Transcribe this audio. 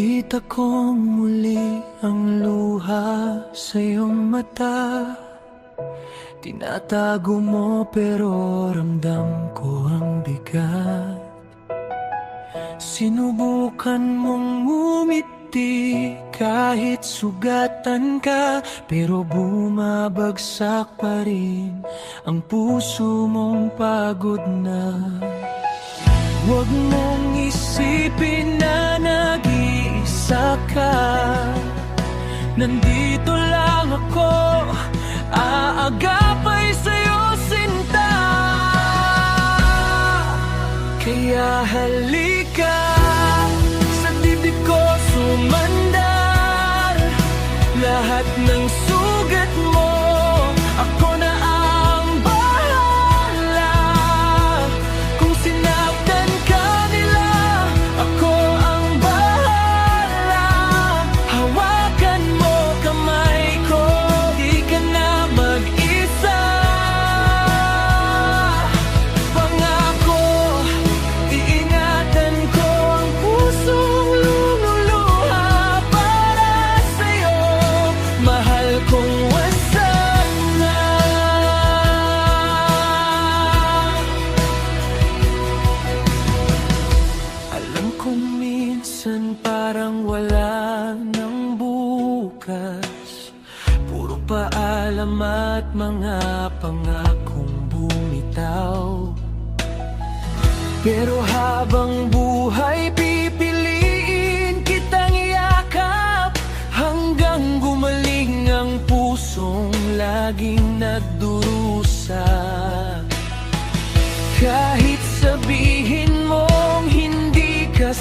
Nakita kong muli ang luha sa iyong mata. Tinatago mo pero ramdam ko ang bigat. Sinubukan mong ngumiti kahit sugatan ka, pero bumabagsak pa rin ang puso mong pagod na. Huwag mong isipin na nag-iisa ka. Nandito lang ako, aagapay sa'yo sinta. Kaya halika, sa dibdib ko sumandal. Lahat ng sugat mo, ako na ang bahala. Kung sinaktan ka nila, ako ang bahala. Hawakan mo kamay ko, di ka na mag-isa. Pangako, iingatan ko ang pusong lumuluha para sa'yo. Mahal kong wasak na. Alam kong minsan parang wala nang bukas. Puro paalam at mga pangakong bumitaw. Pero habang buhay, pipiliin kitang iyakap hanggang gumaling ang pusong laging nagdurusa. Kahit sabihin mong hindi ka